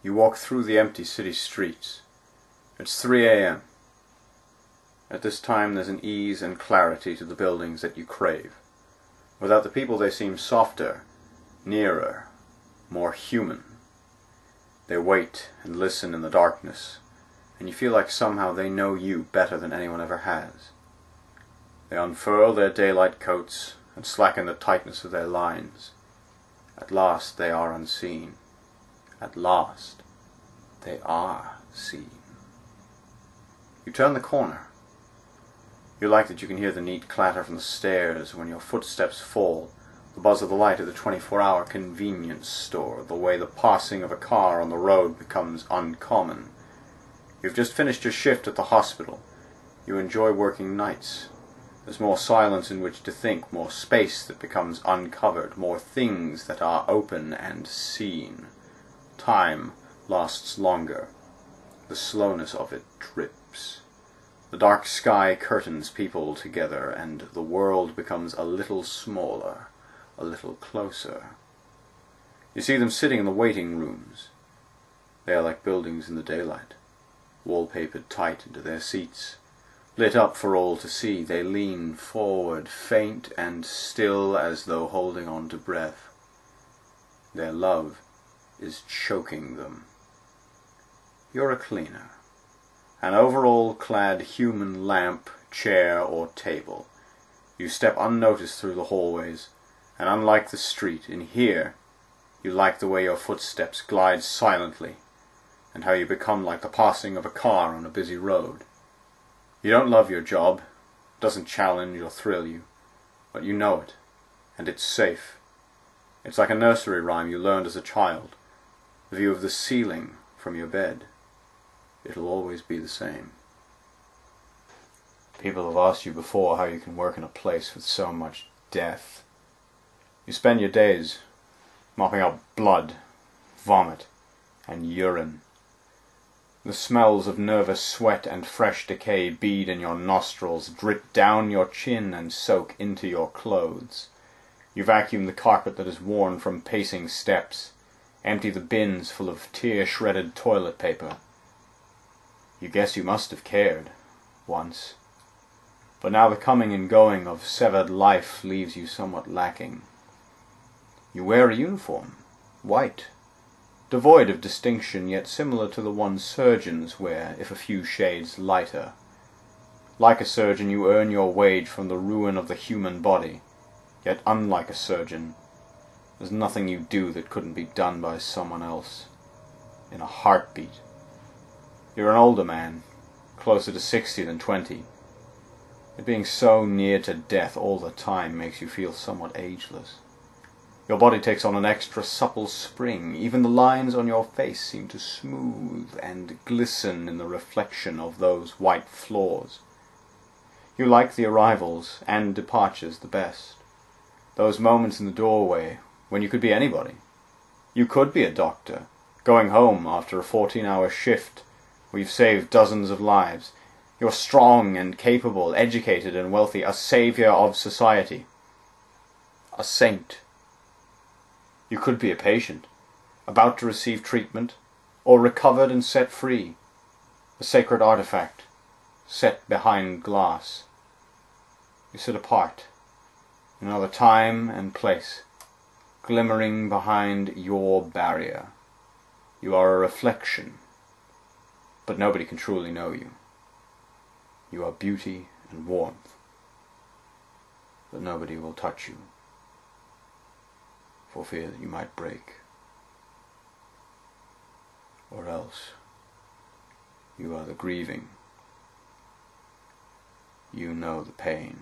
You walk through the empty city streets. It's 3 a.m. At this time there's an ease and clarity to the buildings that you crave. Without the people they seem softer, nearer, more human. They wait and listen in the darkness, and you feel like somehow they know you better than anyone ever has. They unfurl their daylight coats and slacken the tightness of their lines. At last they are unseen. At last they are seen. You turn the corner. You like that you can hear the neat clatter from the stairs when your footsteps fall, the buzz of the light at the 24-hour convenience store, the way the passing of a car on the road becomes uncommon. You've just finished your shift at the hospital. You enjoy working nights. There's more silence in which to think, more space that becomes uncovered, more things that are open and seen. Time lasts longer. The slowness of it drips. The dark sky curtains people together, and the world becomes a little smaller, a little closer. You see them sitting in the waiting rooms. They are like buildings in the daylight, wallpapered tight into their seats. Lit up for all to see, they lean forward, faint and still as though holding on to breath. Their love is choking them. You're a cleaner. An overall-clad human lamp, chair, or table. You step unnoticed through the hallways, and unlike the street, in here, you like the way your footsteps glide silently, and how you become like the passing of a car on a busy road. You don't love your job, it doesn't challenge or thrill you, but you know it, and it's safe. It's like a nursery rhyme you learned as a child, the view of the ceiling from your bed. It'll always be the same. People have asked you before how you can work in a place with so much death. You spend your days mopping up blood, vomit, and urine. The smells of nervous sweat and fresh decay bead in your nostrils, drip down your chin and soak into your clothes. You vacuum the carpet that is worn from pacing steps, empty the bins full of tear-shredded toilet paper. You guess you must have cared, once. But now the coming and going of severed life leaves you somewhat lacking. You wear a uniform, white, devoid of distinction, yet similar to the one surgeons wear, if a few shades lighter. Like a surgeon, you earn your wage from the ruin of the human body, yet unlike a surgeon, there's nothing you do that couldn't be done by someone else, in a heartbeat. You're an older man, closer to 60 than 20. But being so near to death all the time makes you feel somewhat ageless. Your body takes on an extra supple spring. Even the lines on your face seem to smooth and glisten in the reflection of those white floors. You like the arrivals and departures the best. Those moments in the doorway when you could be anybody. You could be a doctor, going home after a 14-hour shift, where you've saved dozens of lives. You're strong and capable, educated and wealthy, a savior of society. A saint. You could be a patient, about to receive treatment, or recovered and set free. A sacred artifact, set behind glass. You sit apart, in another time and place, glimmering behind your barrier. You are a reflection, but nobody can truly know you. You are beauty and warmth, but nobody will touch you, for fear that you might break. Or else, you are the grieving. You know the pain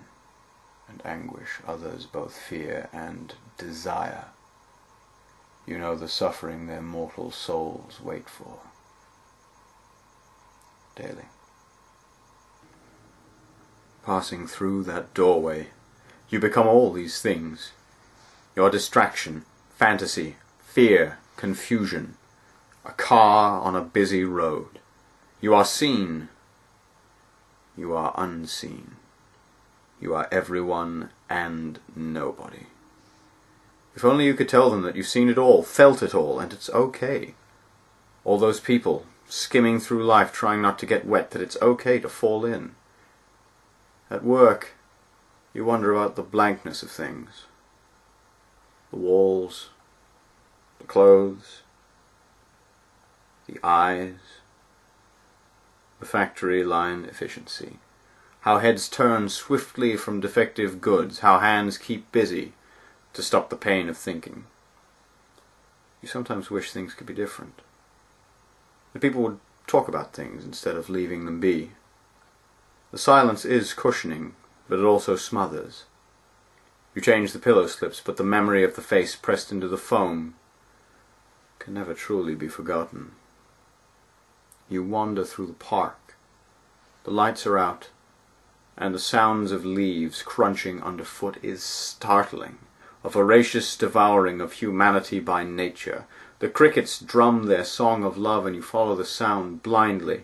and anguish others both fear and desire. You know the suffering their mortal souls wait for. Daily. Passing through that doorway, you become all these things. Your distraction, fantasy, fear, confusion. A car on a busy road. You are seen. You are unseen. You are everyone and nobody. If only you could tell them that you've seen it all, felt it all, and it's okay. All those people skimming through life trying not to get wet, that it's okay to fall in. At work, you wonder about the blankness of things. The walls, the clothes, the eyes, the factory line efficiency. How heads turn swiftly from defective goods, how hands keep busy to stop the pain of thinking. You sometimes wish things could be different. That people would talk about things instead of leaving them be. The silence is cushioning, but it also smothers. You change the pillow slips, but the memory of the face pressed into the foam can never truly be forgotten. You wander through the park. The lights are out, and the sounds of leaves crunching underfoot is startling, a voracious devouring of humanity by nature. The crickets drum their song of love, and you follow the sound blindly,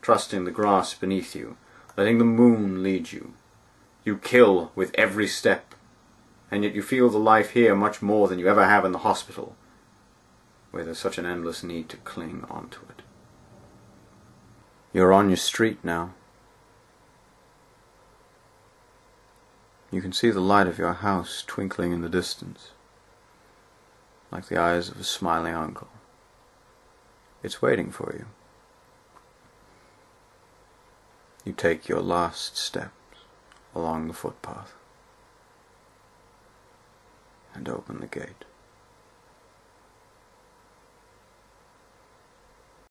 trusting the grass beneath you, letting the moon lead you. You kill with every step, and yet you feel the life here much more than you ever have in the hospital, where there's such an endless need to cling onto it. You're on your street now. You can see the light of your house twinkling in the distance, like the eyes of a smiling uncle. It's waiting for you. You take your last steps along the footpath and open the gate.